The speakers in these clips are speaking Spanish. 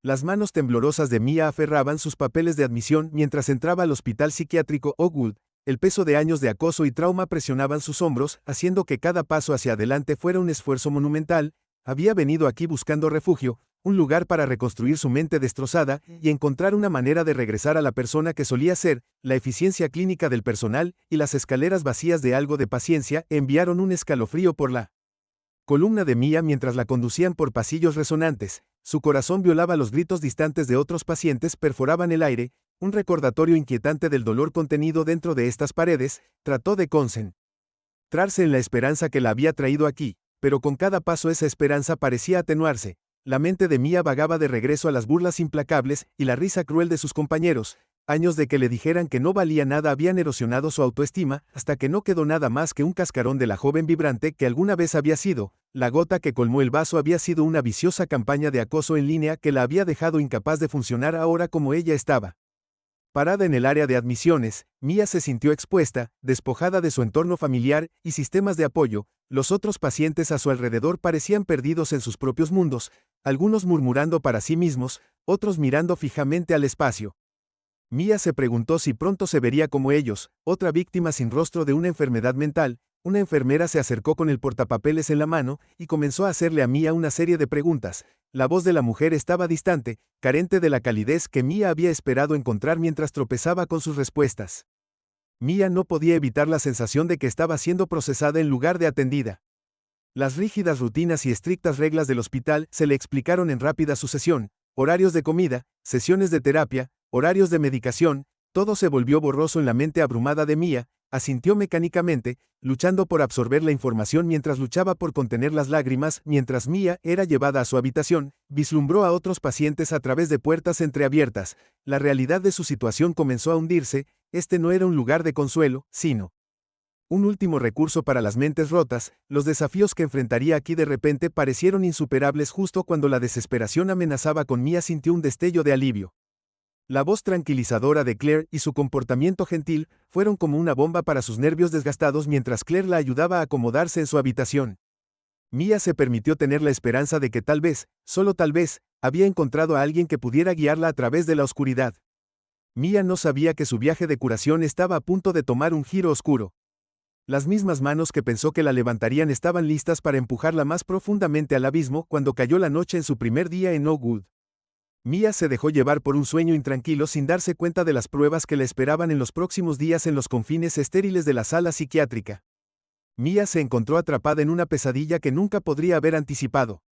Las manos temblorosas de Mia aferraban sus papeles de admisión mientras entraba al hospital psiquiátrico Oakwood. El peso de años de acoso y trauma presionaban sus hombros, haciendo que cada paso hacia adelante fuera un esfuerzo monumental. Había venido aquí buscando refugio, un lugar para reconstruir su mente destrozada y encontrar una manera de regresar a la persona que solía ser. La eficiencia clínica del personal y las escaleras vacías de algo de paciencia enviaron un escalofrío por la columna de Mia mientras la conducían por pasillos resonantes. Su corazón violaba los gritos distantes de otros pacientes, perforaban el aire, un recordatorio inquietante del dolor contenido dentro de estas paredes. Trató de concentrarse en la esperanza que la había traído aquí, pero con cada paso esa esperanza parecía atenuarse. La mente de Mia vagaba de regreso a las burlas implacables y la risa cruel de sus compañeros. Años de que le dijeran que no valía nada habían erosionado su autoestima, hasta que no quedó nada más que un cascarón de la joven vibrante que alguna vez había sido. La gota que colmó el vaso había sido una viciosa campaña de acoso en línea que la había dejado incapaz de funcionar ahora como ella estaba. Parada en el área de admisiones, Mia se sintió expuesta, despojada de su entorno familiar y sistemas de apoyo. Los otros pacientes a su alrededor parecían perdidos en sus propios mundos, algunos murmurando para sí mismos, otros mirando fijamente al espacio. Mia se preguntó si pronto se vería como ellos, otra víctima sin rostro de una enfermedad mental. Una enfermera se acercó con el portapapeles en la mano y comenzó a hacerle a Mia una serie de preguntas. La voz de la mujer estaba distante, carente de la calidez que Mia había esperado encontrar mientras tropezaba con sus respuestas. Mia no podía evitar la sensación de que estaba siendo procesada en lugar de atendida. Las rígidas rutinas y estrictas reglas del hospital se le explicaron en rápida sucesión: horarios de comida, sesiones de terapia, horarios de medicación. Todo se volvió borroso en la mente abrumada de Mia. Asintió mecánicamente, luchando por absorber la información mientras luchaba por contener las lágrimas. Mientras Mia era llevada a su habitación, vislumbró a otros pacientes a través de puertas entreabiertas. La realidad de su situación comenzó a hundirse. Este no era un lugar de consuelo, sino un último recurso para las mentes rotas. Los desafíos que enfrentaría aquí de repente parecieron insuperables. Justo cuando la desesperación amenazaba con Mia, sintió un destello de alivio. La voz tranquilizadora de Claire y su comportamiento gentil fueron como una bomba para sus nervios desgastados mientras Claire la ayudaba a acomodarse en su habitación. Mia se permitió tener la esperanza de que tal vez, solo tal vez, había encontrado a alguien que pudiera guiarla a través de la oscuridad. Mia no sabía que su viaje de curación estaba a punto de tomar un giro oscuro. Las mismas manos que pensó que la levantarían estaban listas para empujarla más profundamente al abismo cuando cayó la noche en su primer día en Oakwood. Mia se dejó llevar por un sueño intranquilo sin darse cuenta de las pruebas que le esperaban en los próximos días en los confines estériles de la sala psiquiátrica. Mia se encontró atrapada en una pesadilla que nunca podría haber anticipado.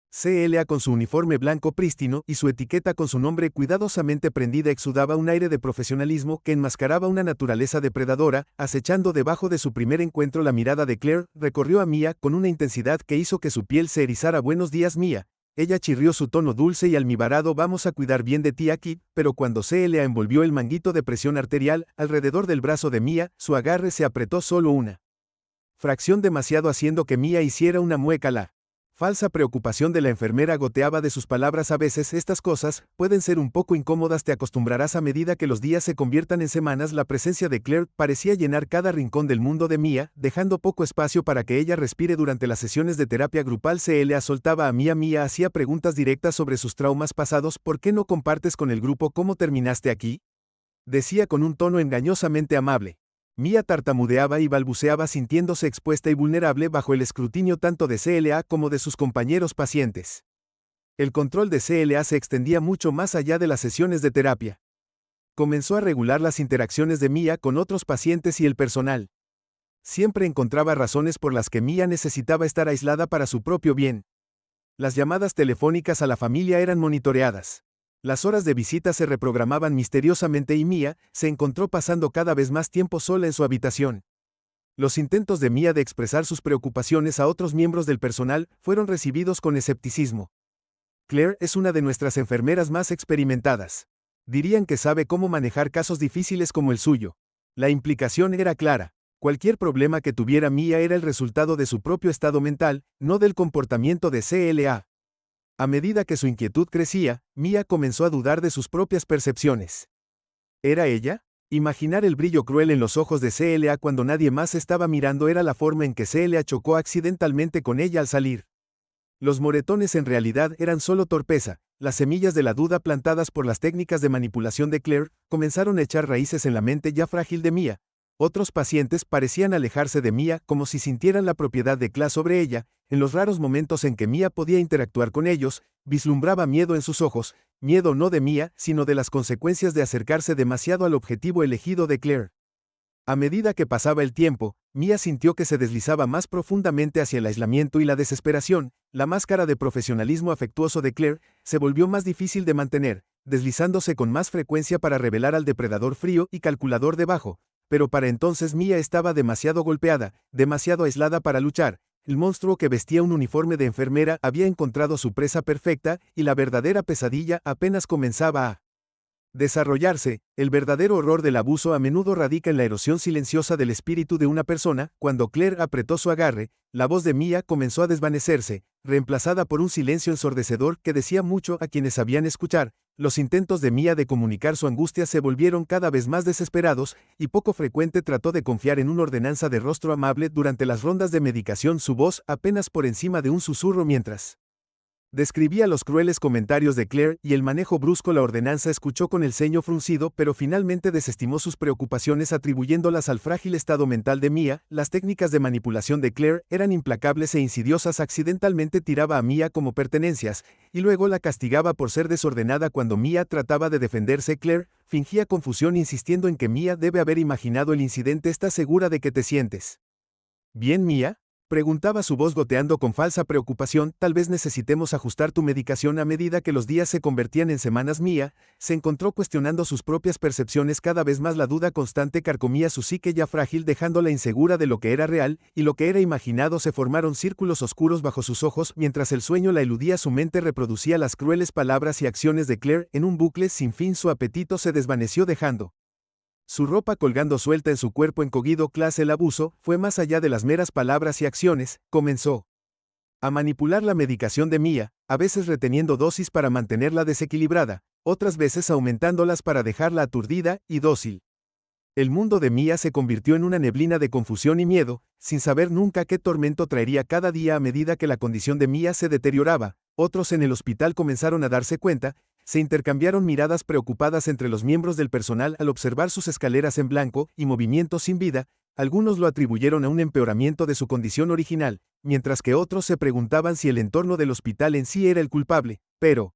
CLA, con su uniforme blanco prístino y su etiqueta con su nombre cuidadosamente prendida, exudaba un aire de profesionalismo que enmascaraba una naturaleza depredadora. Acechando debajo de su primer encuentro, la mirada de Claire recorrió a Mia con una intensidad que hizo que su piel se erizara. Buenos días, Mia. Ella chirrió su tono dulce y almibarado: vamos a cuidar bien de ti aquí. Pero cuando CLA envolvió el manguito de presión arterial alrededor del brazo de Mia, su agarre se apretó solo una fracción demasiado, haciendo que Mia hiciera una mueca. La falsa preocupación de la enfermera goteaba de sus palabras. A veces estas cosas pueden ser un poco incómodas, te acostumbrarás a medida que los días se conviertan en semanas. La presencia de Claire parecía llenar cada rincón del mundo de Mia, dejando poco espacio para que ella respire. Durante las sesiones de terapia grupal, CLA soltaba a Mia. Mia hacía preguntas directas sobre sus traumas pasados. ¿Por qué no compartes con el grupo cómo terminaste aquí?, decía con un tono engañosamente amable. Mia tartamudeaba y balbuceaba, sintiéndose expuesta y vulnerable bajo el escrutinio tanto de CLA como de sus compañeros pacientes. El control de CLA se extendía mucho más allá de las sesiones de terapia. Comenzó a regular las interacciones de Mia con otros pacientes y el personal. Siempre encontraba razones por las que Mia necesitaba estar aislada para su propio bien. Las llamadas telefónicas a la familia eran monitoreadas. Las horas de visita se reprogramaban misteriosamente y Mia se encontró pasando cada vez más tiempo sola en su habitación. Los intentos de Mia de expresar sus preocupaciones a otros miembros del personal fueron recibidos con escepticismo. Claire es una de nuestras enfermeras más experimentadas. Dirían que sabe cómo manejar casos difíciles como el suyo. La implicación era clara. Cualquier problema que tuviera Mia era el resultado de su propio estado mental, no del comportamiento de CLA. A medida que su inquietud crecía, Mia comenzó a dudar de sus propias percepciones. ¿Era ella? Imaginar el brillo cruel en los ojos de CLA cuando nadie más estaba mirando era la forma en que CLA chocó accidentalmente con ella al salir. Los moretones en realidad eran solo torpeza. Las semillas de la duda plantadas por las técnicas de manipulación de Claire comenzaron a echar raíces en la mente ya frágil de Mia. Otros pacientes parecían alejarse de Mia como si sintieran la propiedad de Claire sobre ella. En los raros momentos en que Mia podía interactuar con ellos, vislumbraba miedo en sus ojos, miedo no de Mia, sino de las consecuencias de acercarse demasiado al objetivo elegido de Claire. A medida que pasaba el tiempo, Mia sintió que se deslizaba más profundamente hacia el aislamiento y la desesperación. La máscara de profesionalismo afectuoso de Claire se volvió más difícil de mantener, deslizándose con más frecuencia para revelar al depredador frío y calculador debajo. Pero para entonces Mia estaba demasiado golpeada, demasiado aislada para luchar. El monstruo que vestía un uniforme de enfermera había encontrado su presa perfecta y la verdadera pesadilla apenas comenzaba a desarrollarse. El verdadero horror del abuso a menudo radica en la erosión silenciosa del espíritu de una persona. Cuando Claire apretó su agarre, la voz de Mia comenzó a desvanecerse, reemplazada por un silencio ensordecedor que decía mucho a quienes sabían escuchar. Los intentos de Mia de comunicar su angustia se volvieron cada vez más desesperados, y poco frecuente trató de confiar en una ordenanza de rostro amable durante las rondas de medicación, su voz apenas por encima de un susurro mientras describía los crueles comentarios de Claire y el manejo brusco. La ordenanza escuchó con el ceño fruncido, pero finalmente desestimó sus preocupaciones atribuyéndolas al frágil estado mental de Mia. Las técnicas de manipulación de Claire eran implacables e insidiosas. Accidentalmente tiraba a Mia como pertenencias, y luego la castigaba por ser desordenada cuando Mia trataba de defenderse. Claire fingía confusión insistiendo en que Mia debe haber imaginado el incidente. ¿Estás segura de que te sientes bien, Mia?, preguntaba, su voz goteando con falsa preocupación. Tal vez necesitemos ajustar tu medicación. A medida que los días se convertían en semanas, Mia se encontró cuestionando sus propias percepciones. Cada vez más la duda constante carcomía su psique ya frágil, dejándola insegura de lo que era real y lo que era imaginado. Se formaron círculos oscuros bajo sus ojos mientras el sueño la eludía. Su mente reproducía las crueles palabras y acciones de Claire en un bucle sin fin. Su apetito se desvaneció dejando su ropa colgando suelta en su cuerpo encogido. El abuso fue más allá de las meras palabras y acciones. Comenzó a manipular la medicación de Mia, a veces reteniendo dosis para mantenerla desequilibrada, otras veces aumentándolas para dejarla aturdida y dócil. El mundo de Mia se convirtió en una neblina de confusión y miedo, sin saber nunca qué tormento traería cada día. A medida que la condición de Mia se deterioraba, otros en el hospital comenzaron a darse cuenta. Se intercambiaron miradas preocupadas entre los miembros del personal al observar sus escaleras en blanco y movimientos sin vida. Algunos lo atribuyeron a un empeoramiento de su condición original, mientras que otros se preguntaban si el entorno del hospital en sí era el culpable, pero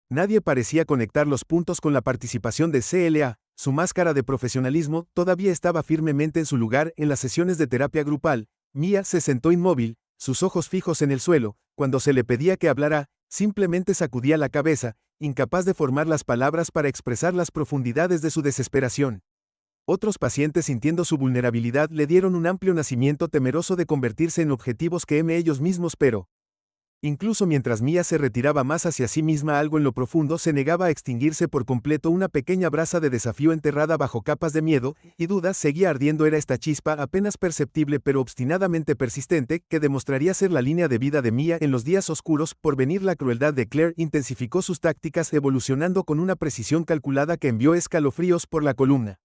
nadie parecía conectar los puntos con la participación de CLA. Su máscara de profesionalismo todavía estaba firmemente en su lugar en las sesiones de terapia grupal. Mia se sentó inmóvil, sus ojos fijos en el suelo. Cuando se le pedía que hablara, simplemente sacudía la cabeza, incapaz de formar las palabras para expresar las profundidades de su desesperación. Otros pacientes, sintiendo su vulnerabilidad, le dieron un amplio nacimiento, temeroso de convertirse en objetivos que ellos mismos, pero incluso mientras Mia se retiraba más hacia sí misma, algo en lo profundo se negaba a extinguirse por completo. Una pequeña brasa de desafío enterrada bajo capas de miedo y duda seguía ardiendo. Era esta chispa, apenas perceptible pero obstinadamente persistente, que demostraría ser la línea de vida de Mia en los días oscuros por venir. La crueldad de Claire intensificó sus tácticas, evolucionando con una precisión calculada que envió escalofríos por la columna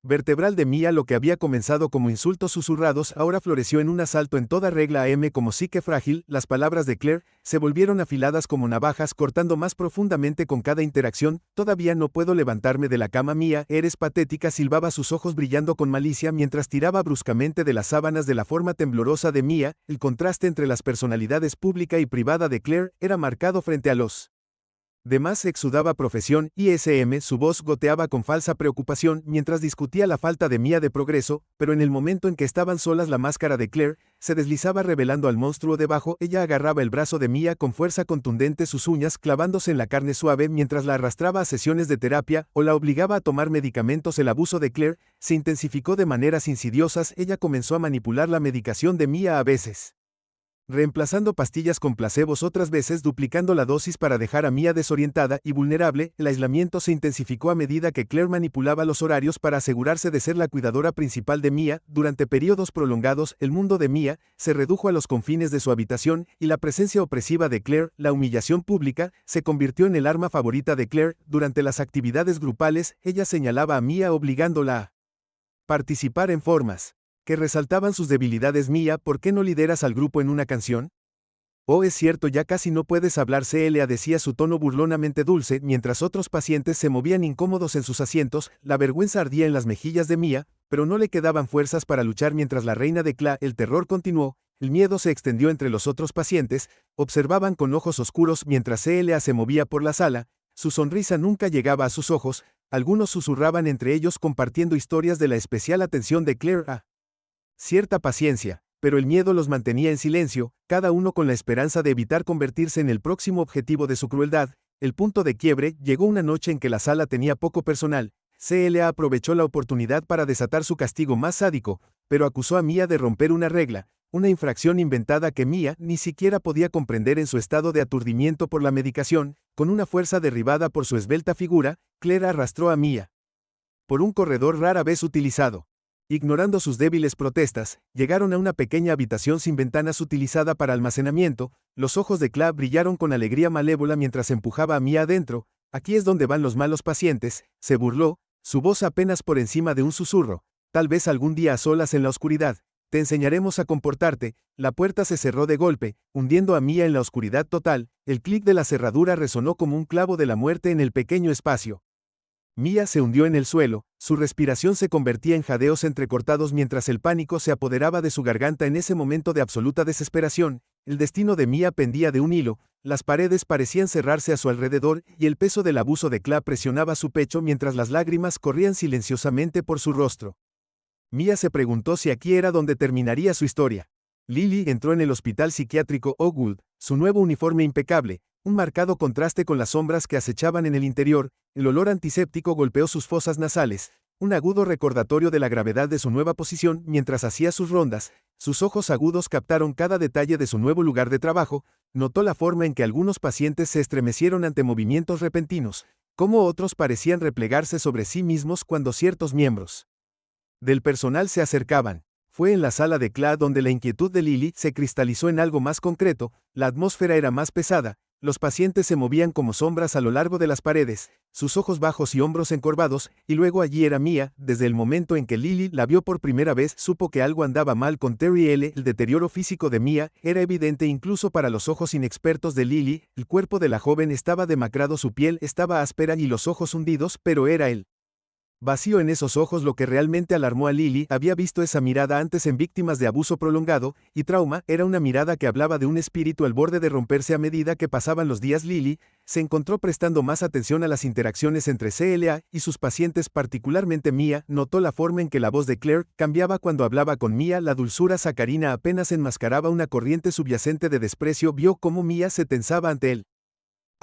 vertebral de Mia. Lo que había comenzado como insultos susurrados ahora floreció en un asalto en toda regla. Como psique frágil, las palabras de Claire se volvieron afiladas como navajas, cortando más profundamente con cada interacción. Todavía no puedo levantarme de la cama, Mia, eres patética, silbaba, sus ojos brillando con malicia mientras tiraba bruscamente de las sábanas. De la forma temblorosa de Mia, el contraste entre las personalidades pública y privada de Claire era marcado. Frente a los demás exudaba profesión y su voz goteaba con falsa preocupación mientras discutía la falta de Mia de progreso, pero en el momento en que estaban solas, la máscara de Claire se deslizaba revelando al monstruo debajo. Ella agarraba el brazo de Mia con fuerza contundente, sus uñas clavándose en la carne suave mientras la arrastraba a sesiones de terapia o la obligaba a tomar medicamentos. El abuso de Claire se intensificó de maneras insidiosas. Ella comenzó a manipular la medicación de Mia, a veces reemplazando pastillas con placebos, otras veces duplicando la dosis para dejar a Mia desorientada y vulnerable. El aislamiento se intensificó a medida que Claire manipulaba los horarios para asegurarse de ser la cuidadora principal de Mia. Durante periodos prolongados, el mundo de Mia se redujo a los confines de su habitación y la presencia opresiva de Claire, la humillación pública, se convirtió en el arma favorita de Claire. Durante las actividades grupales, ella señalaba a Mia obligándola a participar en formas que resaltaban sus debilidades. Mia, ¿por qué no lideras al grupo en una canción?, Oh, es cierto, ya casi no puedes hablar, CLA decía su tono burlonamente dulce, mientras otros pacientes se movían incómodos en sus asientos. La vergüenza ardía en las mejillas de Mia, pero no le quedaban fuerzas para luchar mientras la reina de Kla. El terror continuó, el miedo se extendió entre los otros pacientes, observaban con ojos oscuros mientras CLA se movía por la sala, su sonrisa nunca llegaba a sus ojos, algunos susurraban entre ellos compartiendo historias de la especial atención de Claire a cierta paciencia, pero el miedo los mantenía en silencio, cada uno con la esperanza de evitar convertirse en el próximo objetivo de su crueldad. El punto de quiebre llegó una noche en que la sala tenía poco personal. CLA aprovechó la oportunidad para desatar su castigo más sádico, pero acusó a Mia de romper una regla, una infracción inventada que Mia ni siquiera podía comprender en su estado de aturdimiento por la medicación. Con una fuerza derribada por su esbelta figura, Claire arrastró a Mia por un corredor rara vez utilizado. Ignorando sus débiles protestas, llegaron a una pequeña habitación sin ventanas utilizada para almacenamiento. Los ojos de Kla brillaron con alegría malévola mientras empujaba a Mia adentro. Aquí es donde van los malos pacientes, se burló, su voz apenas por encima de un susurro. Tal vez algún día a solas en la oscuridad. Te enseñaremos a comportarte. La puerta se cerró de golpe, hundiendo a Mia en la oscuridad total. El clic de la cerradura resonó como un clavo de la muerte en el pequeño espacio. Mia se hundió en el suelo, su respiración se convertía en jadeos entrecortados mientras el pánico se apoderaba de su garganta. En ese momento de absoluta desesperación, el destino de Mia pendía de un hilo, las paredes parecían cerrarse a su alrededor y el peso del abuso de Kla presionaba su pecho mientras las lágrimas corrían silenciosamente por su rostro. Mia se preguntó si aquí era donde terminaría su historia. Lily entró en el hospital psiquiátrico Oakwood, su nuevo uniforme impecable, un marcado contraste con las sombras que acechaban en el interior. El olor antiséptico golpeó sus fosas nasales, un agudo recordatorio de la gravedad de su nueva posición mientras hacía sus rondas. Sus ojos agudos captaron cada detalle de su nuevo lugar de trabajo, notó la forma en que algunos pacientes se estremecieron ante movimientos repentinos, cómo otros parecían replegarse sobre sí mismos cuando ciertos miembros del personal se acercaban. Fue en la sala de Kla donde la inquietud de Lily se cristalizó en algo más concreto. La atmósfera era más pesada, los pacientes se movían como sombras a lo largo de las paredes, sus ojos bajos y hombros encorvados, y luego allí era Mia. Desde el momento en que Lily la vio por primera vez, supo que algo andaba mal con Terry L. El deterioro físico de Mia era evidente incluso para los ojos inexpertos de Lily. El cuerpo de la joven estaba demacrado, su piel estaba áspera y los ojos hundidos, pero era él. Vacío en esos ojos lo que realmente alarmó a Lily. Había visto esa mirada antes en víctimas de abuso prolongado y trauma. Era una mirada que hablaba de un espíritu al borde de romperse a medida que pasaban los días. Lily se encontró prestando más atención a las interacciones entre CLA y sus pacientes, particularmente Mia. Notó la forma en que la voz de Claire cambiaba cuando hablaba con Mia. La dulzura sacarina apenas enmascaraba una corriente subyacente de desprecio. Vio cómo Mia se tensaba ante él.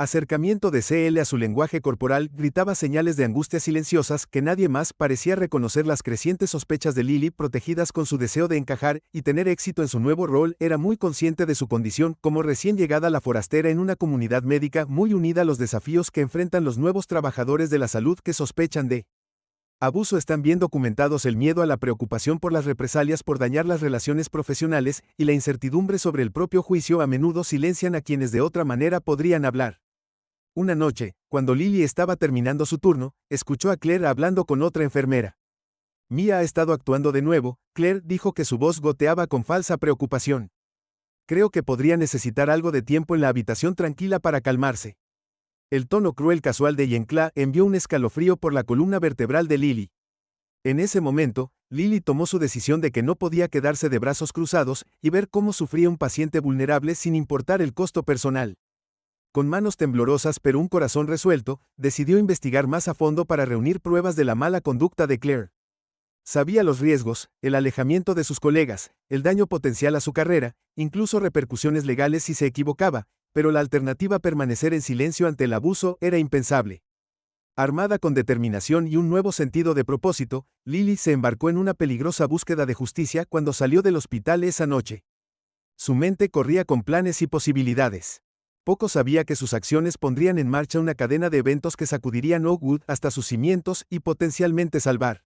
Acercamiento de CL a su lenguaje corporal gritaba señales de angustia silenciosas que nadie más parecía reconocer. Las crecientes sospechas de Lily, protegidas con su deseo de encajar y tener éxito en su nuevo rol, era muy consciente de su condición como recién llegada, la forastera en una comunidad médica muy unida a los desafíos que enfrentan los nuevos trabajadores de la salud que sospechan de abuso. Están bien documentados el miedo a la preocupación por las represalias por dañar las relaciones profesionales y la incertidumbre sobre el propio juicio a menudo silencian a quienes de otra manera podrían hablar. Una noche, cuando Lily estaba terminando su turno, escuchó a Claire hablando con otra enfermera. Mia ha estado actuando de nuevo. Claire dijo que su voz goteaba con falsa preocupación. Creo que podría necesitar algo de tiempo en la habitación tranquila para calmarse. El tono cruel casual de Yenkla envió un escalofrío por la columna vertebral de Lily. En ese momento, Lily tomó su decisión de que no podía quedarse de brazos cruzados y ver cómo sufría un paciente vulnerable sin importar el costo personal. Con manos temblorosas pero un corazón resuelto, decidió investigar más a fondo para reunir pruebas de la mala conducta de Claire. Sabía los riesgos, el alejamiento de sus colegas, el daño potencial a su carrera, incluso repercusiones legales si se equivocaba, pero la alternativa, permanecer en silencio ante el abuso, era impensable. Armada con determinación y un nuevo sentido de propósito, Lily se embarcó en una peligrosa búsqueda de justicia cuando salió del hospital esa noche. Su mente corría con planes y posibilidades. Poco sabía que sus acciones pondrían en marcha una cadena de eventos que sacudirían Oakwood hasta sus cimientos y potencialmente salvar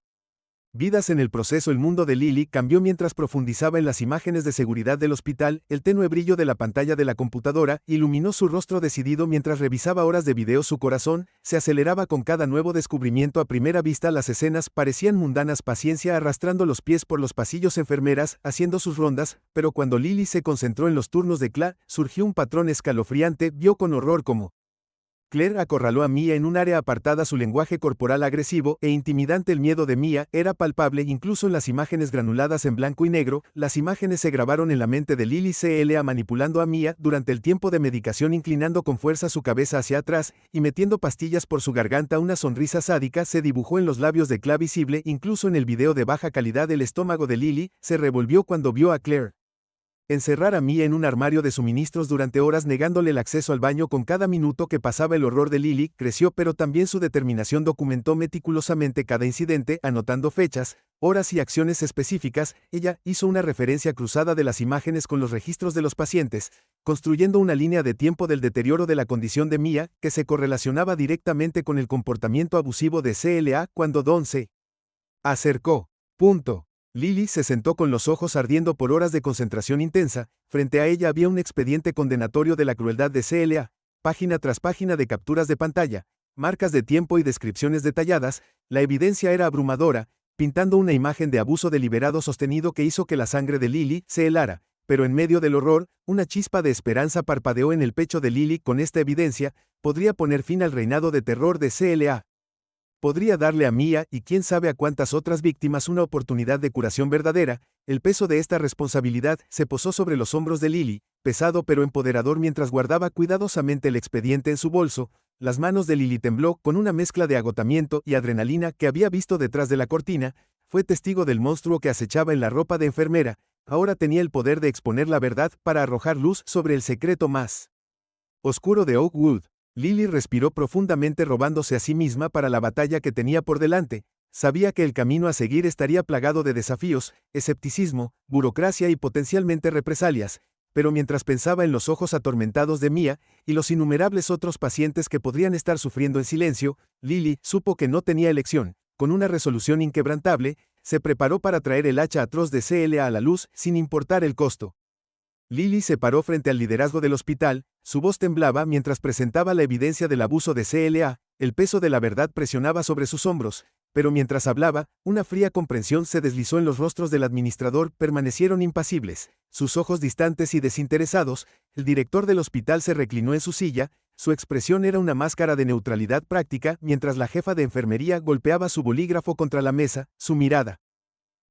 Vidas en el proceso. El mundo de Lily cambió mientras profundizaba en las imágenes de seguridad del hospital. El tenue brillo de la pantalla de la computadora iluminó su rostro decidido mientras revisaba horas de video. Su corazón se aceleraba con cada nuevo descubrimiento. A primera vista las escenas parecían mundanas. Paciencia arrastrando los pies por los pasillos, enfermeras haciendo sus rondas, pero cuando Lily se concentró en los turnos de Claire, surgió un patrón escalofriante. Vio con horror cómo Claire acorraló a Mia en un área apartada. Su lenguaje corporal agresivo e intimidante. El miedo de Mia era palpable incluso en las imágenes granuladas en blanco y negro. Las imágenes se grabaron en la mente de Lily. CLA manipulando a Mia durante el tiempo de medicación, inclinando con fuerza su cabeza hacia atrás y metiendo pastillas por su garganta. Una sonrisa sádica se dibujó en los labios de Claire, visible incluso en el video de baja calidad. El estómago de Lily se revolvió cuando vio a Claire encerrar a Mia en un armario de suministros durante horas, negándole el acceso al baño. Con cada minuto que pasaba el horror de Lily creció, pero también su determinación. Documentó meticulosamente cada incidente, anotando fechas, horas y acciones específicas. Ella hizo una referencia cruzada de las imágenes con los registros de los pacientes, construyendo una línea de tiempo del deterioro de la condición de Mia, que se correlacionaba directamente con el comportamiento abusivo de CLA. Cuando Don se acercó. Lily se sentó con los ojos ardiendo por horas de concentración intensa. Frente a ella había un expediente condenatorio de la crueldad de CLA, página tras página de capturas de pantalla, marcas de tiempo y descripciones detalladas. La evidencia era abrumadora, pintando una imagen de abuso deliberado sostenido que hizo que la sangre de Lily se helara. Pero en medio del horror, una chispa de esperanza parpadeó en el pecho de Lily. Con esta evidencia, podría poner fin al reinado de terror de CLA. Podría darle a Mia y quién sabe a cuántas otras víctimas una oportunidad de curación verdadera. El peso de esta responsabilidad se posó sobre los hombros de Lily, pesado pero empoderador. Mientras guardaba cuidadosamente el expediente en su bolso, las manos de Lily tembló con una mezcla de agotamiento y adrenalina. Que había visto detrás de la cortina, fue testigo del monstruo que acechaba en la ropa de enfermera. Ahora tenía el poder de exponer la verdad para arrojar luz sobre el secreto más oscuro de Oakwood. Lily respiró profundamente, robándose a sí misma para la batalla que tenía por delante. Sabía que el camino a seguir estaría plagado de desafíos, escepticismo, burocracia y potencialmente represalias, pero mientras pensaba en los ojos atormentados de Mia y los innumerables otros pacientes que podrían estar sufriendo en silencio, Lily supo que no tenía elección. Con una resolución inquebrantable, se preparó para traer el hacha atroz de CLA a la luz, sin importar el costo. Lily se paró frente al liderazgo del hospital. Su voz temblaba mientras presentaba la evidencia del abuso de CLA. El peso de la verdad presionaba sobre sus hombros, pero mientras hablaba, una fría comprensión se deslizó en los rostros del administrador. Permanecieron impasibles, sus ojos distantes y desinteresados. El director del hospital se reclinó en su silla. Su expresión era una máscara de neutralidad práctica, mientras la jefa de enfermería golpeaba su bolígrafo contra la mesa, su mirada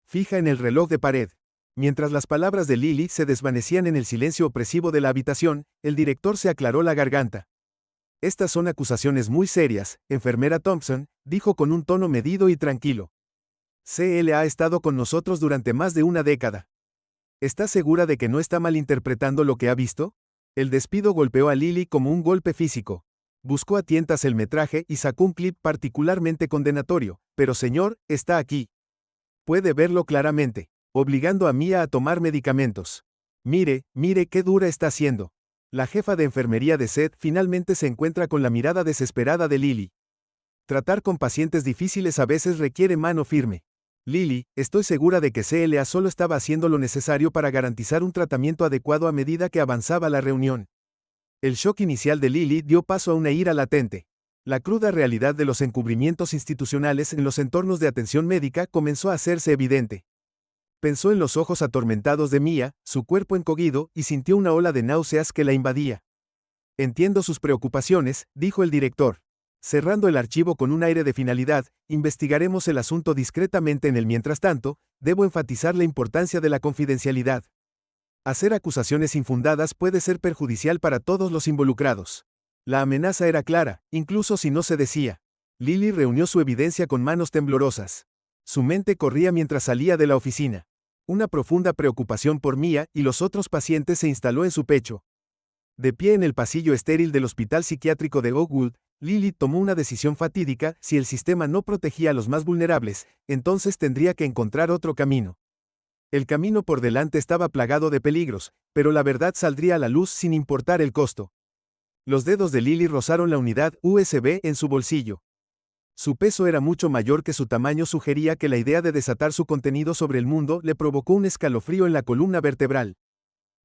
fija en el reloj de pared. Mientras las palabras de Lily se desvanecían en el silencio opresivo de la habitación, el director se aclaró la garganta. Estas son acusaciones muy serias, enfermera Thompson, dijo con un tono medido y tranquilo. CLA ha estado con nosotros durante más de una década. ¿Está segura de que no está malinterpretando lo que ha visto? El despido golpeó a Lily como un golpe físico. Buscó a tientas el metraje y sacó un clip particularmente condenatorio. Pero señor, está aquí. Puede verlo claramente. Obligando a Mia a tomar medicamentos. Mire qué dura está siendo. La jefa de enfermería de Seth finalmente se encuentra con la mirada desesperada de Lily. Tratar con pacientes difíciles a veces requiere mano firme. Lily, estoy segura de que CLA solo estaba haciendo lo necesario para garantizar un tratamiento adecuado a medida que avanzaba la reunión. El shock inicial de Lily dio paso a una ira latente. La cruda realidad de los encubrimientos institucionales en los entornos de atención médica comenzó a hacerse evidente. Pensó en los ojos atormentados de Mia, su cuerpo encogido, y sintió una ola de náuseas que la invadía. Entiendo sus preocupaciones, dijo el director. Cerrando el archivo con un aire de finalidad, investigaremos el asunto discretamente. En el mientras tanto, debo enfatizar la importancia de la confidencialidad. Hacer acusaciones infundadas puede ser perjudicial para todos los involucrados. La amenaza era clara, incluso si no se decía. Lily reunió su evidencia con manos temblorosas. Su mente corría mientras salía de la oficina. Una profunda preocupación por Mia y los otros pacientes se instaló en su pecho. De pie en el pasillo estéril del hospital psiquiátrico de Oakwood, Lily tomó una decisión fatídica. Si el sistema no protegía a los más vulnerables, entonces tendría que encontrar otro camino. El camino por delante estaba plagado de peligros, pero la verdad saldría a la luz sin importar el costo. Los dedos de Lily rozaron la unidad USB en su bolsillo. Su peso era mucho mayor que su tamaño sugería que la idea de desatar su contenido sobre el mundo le provocó un escalofrío en la columna vertebral.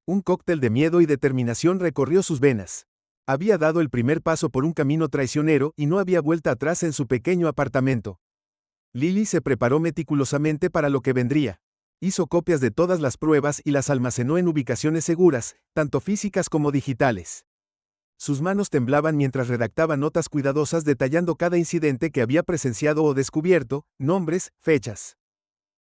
Un cóctel de miedo y determinación recorrió sus venas. Había dado el primer paso por un camino traicionero y no había vuelta atrás en su pequeño apartamento. Lily se preparó meticulosamente para lo que vendría. Hizo copias de todas las pruebas y las almacenó en ubicaciones seguras, tanto físicas como digitales. Sus manos temblaban mientras redactaba notas cuidadosas detallando cada incidente que había presenciado o descubierto, nombres, fechas.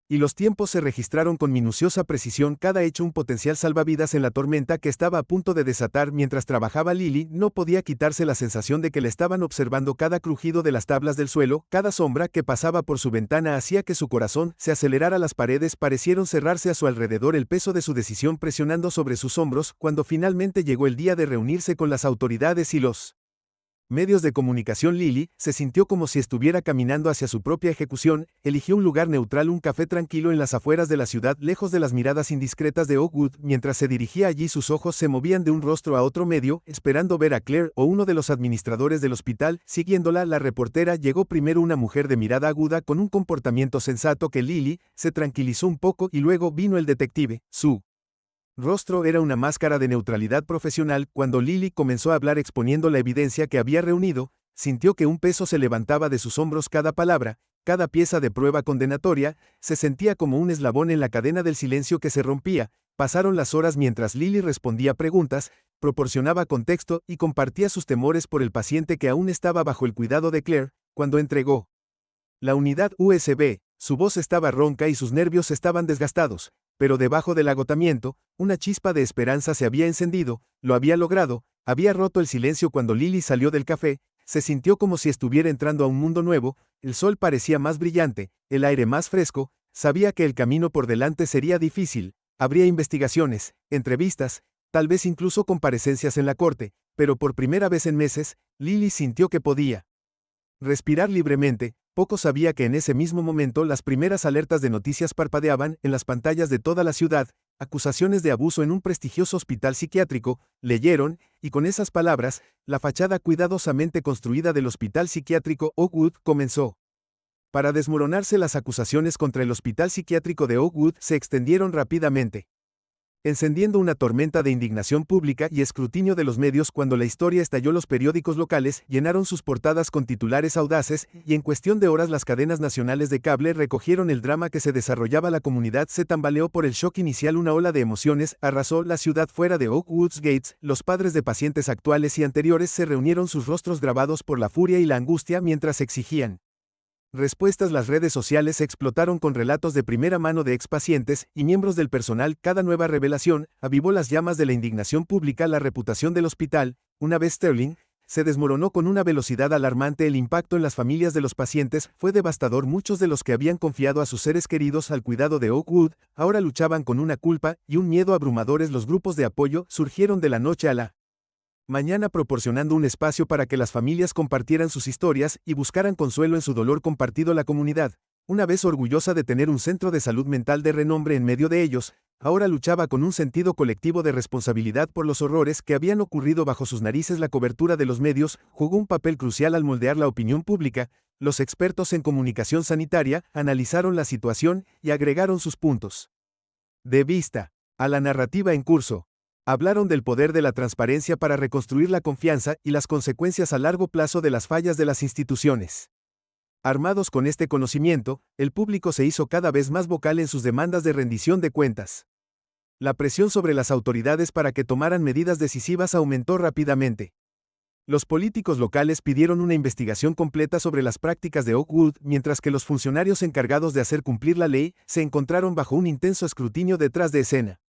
Y los tiempos se registraron con minuciosa precisión, cada hecho un potencial salvavidas en la tormenta que estaba a punto de desatar. Mientras trabajaba, Lily no podía quitarse la sensación de que le estaban observando. Cada crujido de las tablas del suelo, cada sombra que pasaba por su ventana hacía que su corazón se acelerara. Las paredes parecieron cerrarse a su alrededor, el peso de su decisión presionando sobre sus hombros. Cuando finalmente llegó el día de reunirse con las autoridades y los medios de comunicación, Lily se sintió como si estuviera caminando hacia su propia ejecución. Eligió un lugar neutral, un café tranquilo en las afueras de la ciudad, lejos de las miradas indiscretas de Oakwood. Mientras se dirigía allí, sus ojos se movían de un rostro a otro, medio esperando ver a Claire o uno de los administradores del hospital. Siguiéndola, la reportera llegó primero, una mujer de mirada aguda con un comportamiento sensato que Lily se tranquilizó un poco, y luego vino el detective. Su rostro era una máscara de neutralidad profesional. Cuando Lily comenzó a hablar exponiendo la evidencia que había reunido, sintió que un peso se levantaba de sus hombros. Cada palabra, cada pieza de prueba condenatoria, se sentía como un eslabón en la cadena del silencio que se rompía. Pasaron las horas mientras Lily respondía preguntas, proporcionaba contexto y compartía sus temores por el paciente que aún estaba bajo el cuidado de Claire. Cuando entregó la unidad USB, su voz estaba ronca y sus nervios estaban desgastados, pero debajo del agotamiento, una chispa de esperanza se había encendido. Lo había logrado, había roto el silencio. Cuando Lily salió del café, se sintió como si estuviera entrando a un mundo nuevo. El sol parecía más brillante, el aire más fresco. Sabía que el camino por delante sería difícil. Habría investigaciones, entrevistas, tal vez incluso comparecencias en la corte, pero por primera vez en meses, Lily sintió que podía respirar libremente. Poco sabía que en ese mismo momento las primeras alertas de noticias parpadeaban en las pantallas de toda la ciudad. Acusaciones de abuso en un prestigioso hospital psiquiátrico, leyeron, y con esas palabras, la fachada cuidadosamente construida del hospital psiquiátrico Oakwood comenzó para desmoronarse. Las acusaciones contra el hospital psiquiátrico de Oakwood se extendieron rápidamente, encendiendo una tormenta de indignación pública y escrutinio de los medios. Cuando la historia estalló, los periódicos locales llenaron sus portadas con titulares audaces, y en cuestión de horas las cadenas nacionales de cable recogieron el drama que se desarrollaba. La comunidad se tambaleó por el shock inicial. Una ola de emociones arrasó la ciudad. Fuera de Oakwood's Gates, los padres de pacientes actuales y anteriores se reunieron, sus rostros grabados por la furia y la angustia mientras exigían respuestas. Las redes sociales explotaron con relatos de primera mano de expacientes y miembros del personal. Cada nueva revelación avivó las llamas de la indignación pública. La reputación del hospital, una vez Sterling, se desmoronó con una velocidad alarmante. El impacto en las familias de los pacientes fue devastador. Muchos de los que habían confiado a sus seres queridos al cuidado de Oakwood ahora luchaban con una culpa y un miedo abrumadores. Los grupos de apoyo surgieron de la noche a la mañana, proporcionando un espacio para que las familias compartieran sus historias y buscaran consuelo en su dolor compartido. La comunidad, una vez orgullosa de tener un centro de salud mental de renombre en medio de ellos, ahora luchaba con un sentido colectivo de responsabilidad por los horrores que habían ocurrido bajo sus narices. La cobertura de los medios jugó un papel crucial al moldear la opinión pública. Los expertos en comunicación sanitaria analizaron la situación y agregaron sus puntos de vista a la narrativa en curso. Hablaron del poder de la transparencia para reconstruir la confianza y las consecuencias a largo plazo de las fallas de las instituciones. Armados con este conocimiento, el público se hizo cada vez más vocal en sus demandas de rendición de cuentas. La presión sobre las autoridades para que tomaran medidas decisivas aumentó rápidamente. Los políticos locales pidieron una investigación completa sobre las prácticas de Oakwood, mientras que los funcionarios encargados de hacer cumplir la ley se encontraron bajo un intenso escrutinio detrás de escena.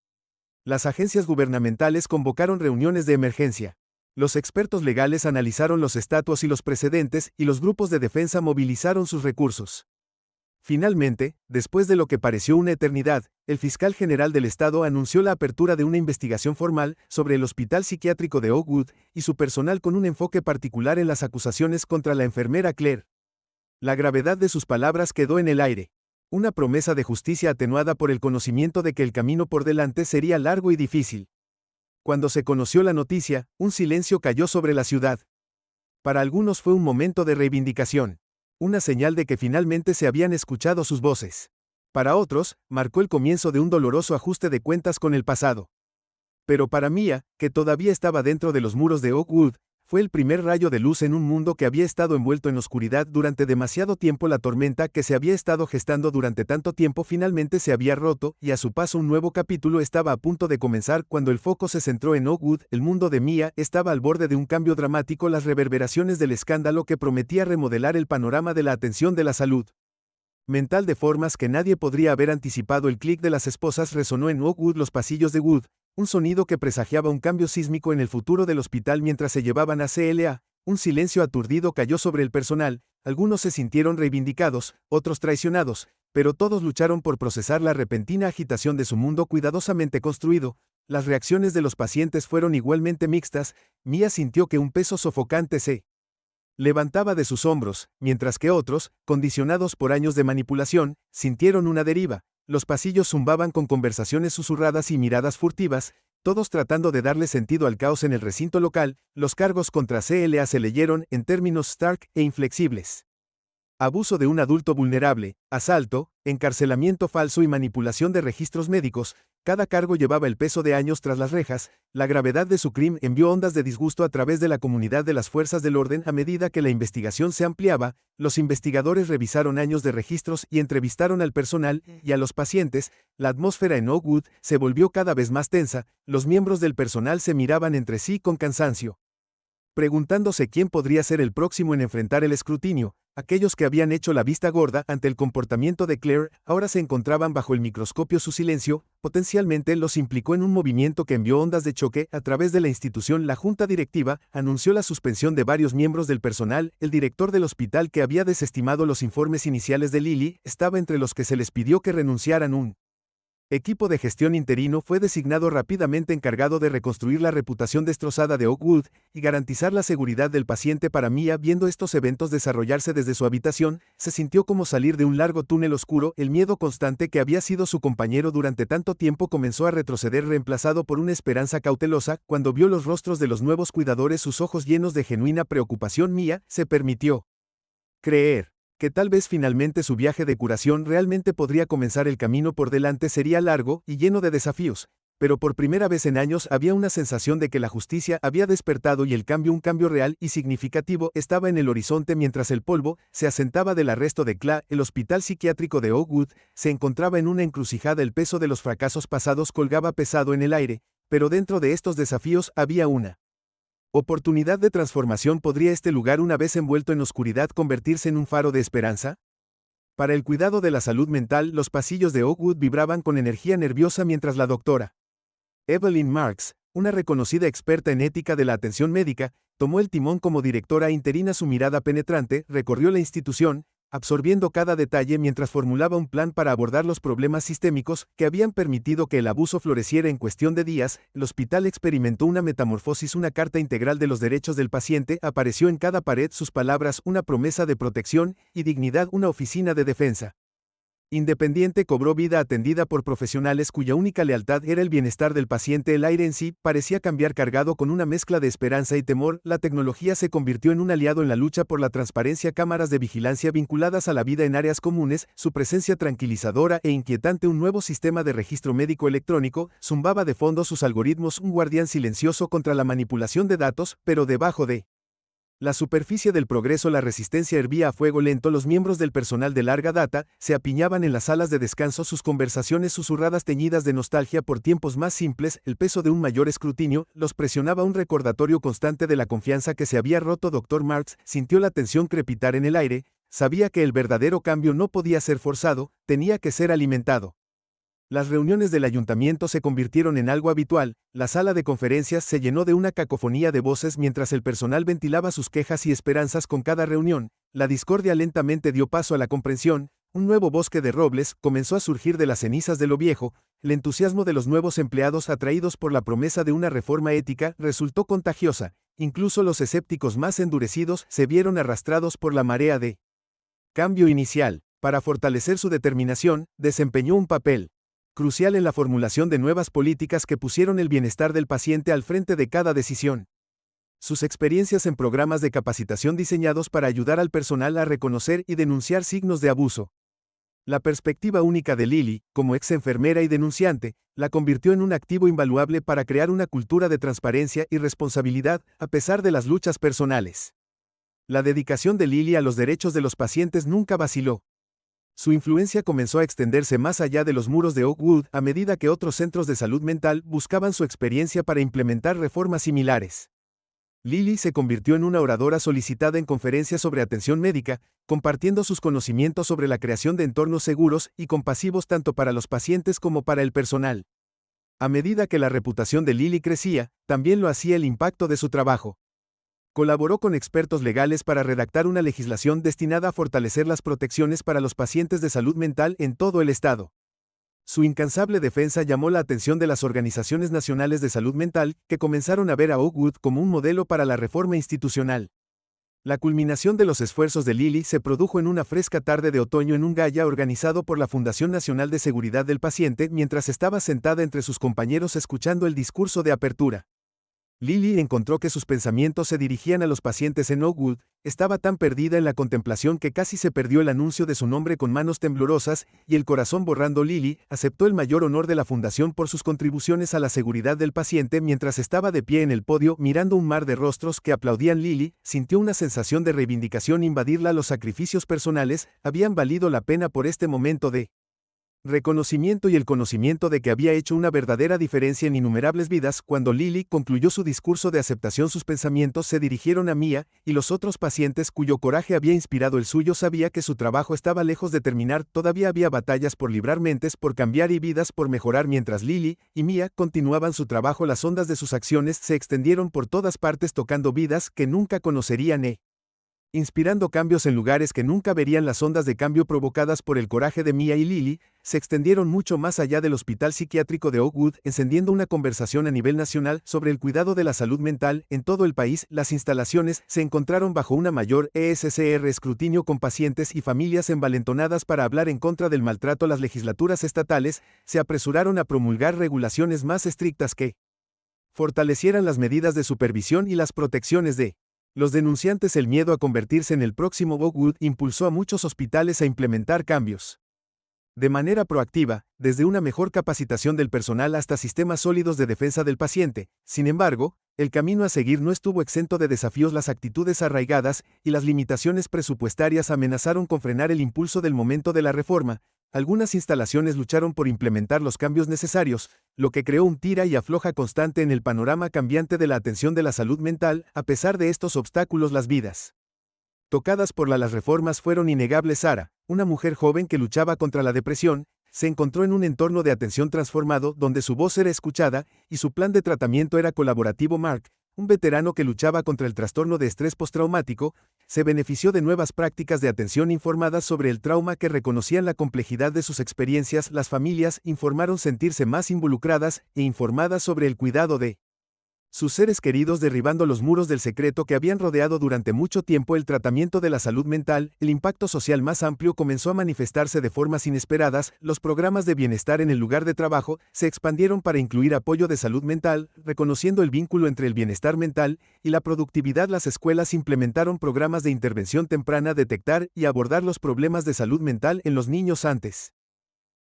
Las agencias gubernamentales convocaron reuniones de emergencia. Los expertos legales analizaron los estatutos y los precedentes, y los grupos de defensa movilizaron sus recursos. Finalmente, después de lo que pareció una eternidad, el fiscal general del estado anunció la apertura de una investigación formal sobre el hospital psiquiátrico de Oakwood y su personal, con un enfoque particular en las acusaciones contra la enfermera Claire. La gravedad de sus palabras quedó en el aire. Una promesa de justicia atenuada por el conocimiento de que el camino por delante sería largo y difícil. Cuando se conoció la noticia, un silencio cayó sobre la ciudad. Para algunos fue un momento de reivindicación. una señal de que finalmente se habían escuchado sus voces. Para otros, marcó el comienzo de un doloroso ajuste de cuentas con el pasado. Pero para Mia, que todavía estaba dentro de los muros de Oakwood, fue el primer rayo de luz en un mundo que había estado envuelto en oscuridad durante demasiado tiempo. La tormenta que se había estado gestando durante tanto tiempo finalmente se había roto, y a su paso un nuevo capítulo estaba a punto de comenzar cuando el foco se centró en Oakwood. El mundo de Mia estaba al borde de un cambio dramático. Las reverberaciones del escándalo que prometía remodelar el panorama de la atención de la salud mental de formas que nadie podría haber anticipado. El clic de las esposas resonó en Oakwood, los pasillos de Wood, un sonido que presagiaba un cambio sísmico en el futuro del hospital mientras se llevaban a CLA. Un silencio aturdido cayó sobre el personal, algunos se sintieron reivindicados, otros traicionados, pero todos lucharon por procesar la repentina agitación de su mundo cuidadosamente construido. Las reacciones de los pacientes fueron igualmente mixtas. Mia sintió que un peso sofocante se levantaba de sus hombros, mientras que otros, condicionados por años de manipulación, sintieron una deriva. Los pasillos zumbaban con conversaciones susurradas y miradas furtivas, todos tratando de darle sentido al caos en el recinto local. Los cargos contra CLA se leyeron en términos stark e inflexibles: abuso de un adulto vulnerable, asalto, encarcelamiento falso y manipulación de registros médicos. Cada cargo llevaba el peso de años tras las rejas. La gravedad de su crimen envió ondas de disgusto a través de la comunidad de las fuerzas del orden. A medida que la investigación se ampliaba, los investigadores revisaron años de registros y entrevistaron al personal y a los pacientes. La atmósfera en Oakwood se volvió cada vez más tensa. Los miembros del personal se miraban entre sí con cansancio, preguntándose quién podría ser el próximo en enfrentar el escrutinio. Aquellos que habían hecho la vista gorda ante el comportamiento de Claire ahora se encontraban bajo el microscopio. Su silencio, potencialmente, los implicó en un movimiento que envió ondas de choque a través de la institución. La junta directiva anunció la suspensión de varios miembros del personal. El director del hospital, que había desestimado los informes iniciales de Lily, estaba entre los que se les pidió que renunciaran. Un equipo de gestión interino fue designado rápidamente, encargado de reconstruir la reputación destrozada de Oakwood y garantizar la seguridad del paciente. Para Mia, viendo estos eventos desarrollarse desde su habitación, se sintió como salir de un largo túnel oscuro. El miedo constante que había sido su compañero durante tanto tiempo comenzó a retroceder, reemplazado por una esperanza cautelosa. Cuando vio los rostros de los nuevos cuidadores, sus ojos llenos de genuina preocupación, Mia se permitió creer que tal vez finalmente su viaje de curación realmente podría comenzar. El camino por delante sería largo y lleno de desafíos, pero por primera vez en años había una sensación de que la justicia había despertado y el cambio, un cambio real y significativo, estaba en el horizonte. Mientras el polvo se asentaba del arresto de Claire, el hospital psiquiátrico de Oakwood se encontraba en una encrucijada. El peso de los fracasos pasados colgaba pesado en el aire, pero dentro de estos desafíos había una oportunidad de transformación. ¿Podría este lugar, una vez envuelto en oscuridad, convertirse en un faro de esperanza? Para el cuidado de la salud mental, los pasillos de Oakwood vibraban con energía nerviosa mientras la doctora Evelyn Marks, una reconocida experta en ética de la atención médica, tomó el timón como directora interina. Su mirada penetrante recorrió la institución, absorbiendo cada detalle mientras formulaba un plan para abordar los problemas sistémicos que habían permitido que el abuso floreciera. En cuestión de días, el hospital experimentó una metamorfosis. Una carta integral de los derechos del paciente apareció en cada pared. Sus palabras, una promesa de protección y dignidad. Una oficina de defensa independiente cobró vida, atendida por profesionales cuya única lealtad era el bienestar del paciente. El aire en sí parecía cambiar, cargado con una mezcla de esperanza y temor. La tecnología se convirtió en un aliado en la lucha por la transparencia. Cámaras de vigilancia vinculadas a la vida en áreas comunes, su presencia tranquilizadora e inquietante. Un nuevo sistema de registro médico electrónico zumbaba de fondo, sus algoritmos un guardián silencioso contra la manipulación de datos. Pero debajo de la superficie del progreso, la resistencia hervía a fuego lento. Los miembros del personal de larga data se apiñaban en las salas de descanso, sus conversaciones susurradas teñidas de nostalgia por tiempos más simples. El peso de un mayor escrutinio los presionaba, un recordatorio constante de la confianza que se había roto. Dr. Marks sintió la tensión crepitar en el aire. Sabía que el verdadero cambio no podía ser forzado, tenía que ser alimentado. Las reuniones del ayuntamiento se convirtieron en algo habitual. La sala de conferencias se llenó de una cacofonía de voces mientras el personal ventilaba sus quejas y esperanzas. Con cada reunión, la discordia lentamente dio paso a la comprensión. Un nuevo bosque de robles comenzó a surgir de las cenizas de lo viejo. El entusiasmo de los nuevos empleados, atraídos por la promesa de una reforma ética, resultó contagiosa. Incluso los escépticos más endurecidos se vieron arrastrados por la marea de cambio inicial. Para fortalecer su determinación, desempeñó un papel crucial en la formulación de nuevas políticas que pusieron el bienestar del paciente al frente de cada decisión. Sus experiencias en programas de capacitación diseñados para ayudar al personal a reconocer y denunciar signos de abuso. La perspectiva única de Lily, como ex enfermera y denunciante, la convirtió en un activo invaluable para crear una cultura de transparencia y responsabilidad, a pesar de las luchas personales. La dedicación de Lily a los derechos de los pacientes nunca vaciló. Su influencia comenzó a extenderse más allá de los muros de Oakwood a medida que otros centros de salud mental buscaban su experiencia para implementar reformas similares. Lily se convirtió en una oradora solicitada en conferencias sobre atención médica, compartiendo sus conocimientos sobre la creación de entornos seguros y compasivos tanto para los pacientes como para el personal. A medida que la reputación de Lily crecía, también lo hacía el impacto de su trabajo. Colaboró con expertos legales para redactar una legislación destinada a fortalecer las protecciones para los pacientes de salud mental en todo el estado. Su incansable defensa llamó la atención de las organizaciones nacionales de salud mental, que comenzaron a ver a Oakwood como un modelo para la reforma institucional. La culminación de los esfuerzos de Lily se produjo en una fresca tarde de otoño en un gala organizado por la Fundación Nacional de Seguridad del Paciente mientras estaba sentada entre sus compañeros escuchando el discurso de apertura. Lily encontró que sus pensamientos se dirigían a los pacientes en Oakwood, estaba tan perdida en la contemplación que casi se perdió el anuncio de su nombre con manos temblorosas, y el corazón borrando. Lily aceptó el mayor honor de la fundación por sus contribuciones a la seguridad del paciente mientras estaba de pie en el podio mirando un mar de rostros que aplaudían. Lily sintió una sensación de reivindicación invadirla. Los sacrificios personales habían valido la pena por este momento de reconocimiento y el conocimiento de que había hecho una verdadera diferencia en innumerables vidas. Cuando Lily concluyó su discurso de aceptación, sus pensamientos se dirigieron a Mia, y los otros pacientes cuyo coraje había inspirado el suyo. Sabía que su trabajo estaba lejos de terminar, todavía había batallas por librar, mentes por cambiar y vidas por mejorar. Mientras Lily y Mia continuaban su trabajo, las ondas de sus acciones se extendieron por todas partes, tocando vidas que nunca conocerían inspirando cambios en lugares que nunca verían. Las ondas de cambio provocadas por el coraje de Mia y Lily se extendieron mucho más allá del hospital psiquiátrico de Oakwood, encendiendo una conversación a nivel nacional sobre el cuidado de la salud mental en todo el país. Las instalaciones se encontraron bajo una mayor escrutinio, con pacientes y familias envalentonadas para hablar en contra del maltrato. Las legislaturas estatales se apresuraron a promulgar regulaciones más estrictas que fortalecieran las medidas de supervisión y las protecciones de los denunciantes. El miedo a convertirse en el próximo Oakwood impulsó a muchos hospitales a implementar cambios de manera proactiva, desde una mejor capacitación del personal hasta sistemas sólidos de defensa del paciente. Sin embargo, el camino a seguir no estuvo exento de desafíos. Las actitudes arraigadas y las limitaciones presupuestarias amenazaron con frenar el impulso del momento de la reforma. Algunas instalaciones lucharon por implementar los cambios necesarios, lo que creó un tira y afloja constante en el panorama cambiante de la atención de la salud mental. A pesar de estos obstáculos, las vidas tocadas por las reformas fueron innegables. Sarah, una mujer joven que luchaba contra la depresión, se encontró en un entorno de atención transformado donde su voz era escuchada y su plan de tratamiento era colaborativo. Mark, un veterano que luchaba contra el trastorno de estrés postraumático, se benefició de nuevas prácticas de atención informadas sobre el trauma que reconocían la complejidad de sus experiencias. Las familias informaron sentirse más involucradas e informadas sobre el cuidado de sus seres queridos, derribando los muros del secreto que habían rodeado durante mucho tiempo el tratamiento de la salud mental. El impacto social más amplio comenzó a manifestarse de formas inesperadas. Los programas de bienestar en el lugar de trabajo se expandieron para incluir apoyo de salud mental, reconociendo el vínculo entre el bienestar mental y la productividad. Las escuelas implementaron programas de intervención temprana, detectar y abordar los problemas de salud mental en los niños antes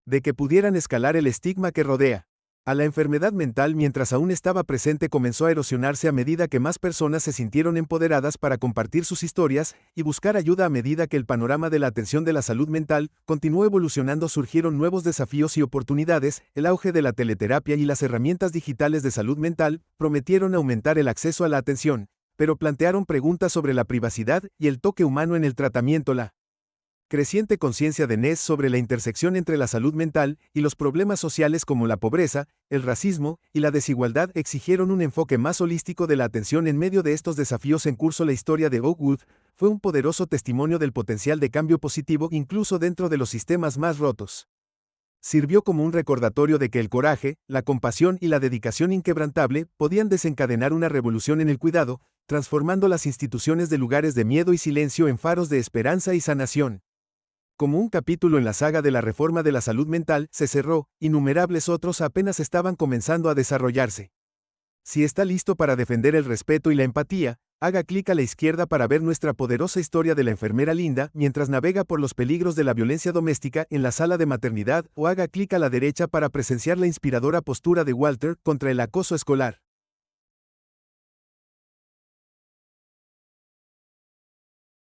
de que pudieran escalar. El estigma que rodea a la enfermedad mental, mientras aún estaba presente, comenzó a erosionarse a medida que más personas se sintieron empoderadas para compartir sus historias y buscar ayuda. A medida que el panorama de la atención de la salud mental continuó evolucionando, surgieron nuevos desafíos y oportunidades. El auge de la teleterapia y las herramientas digitales de salud mental prometieron aumentar el acceso a la atención, pero plantearon preguntas sobre la privacidad y el toque humano en el tratamiento. La creciente conciencia de Ness sobre la intersección entre la salud mental y los problemas sociales como la pobreza, el racismo y la desigualdad exigieron un enfoque más holístico de la atención en medio de estos desafíos en curso. La historia de Oakwood fue un poderoso testimonio del potencial de cambio positivo incluso dentro de los sistemas más rotos. Sirvió como un recordatorio de que el coraje, la compasión y la dedicación inquebrantable podían desencadenar una revolución en el cuidado, transformando las instituciones de lugares de miedo y silencio en faros de esperanza y sanación. Como un capítulo en la saga de la reforma de la salud mental se cerró, innumerables otros apenas estaban comenzando a desarrollarse. Si está listo para defender el respeto y la empatía, haga clic a la izquierda para ver nuestra poderosa historia de la enfermera Linda mientras navega por los peligros de la violencia doméstica en la sala de maternidad o haga clic a la derecha para presenciar la inspiradora postura de Walter contra el acoso escolar.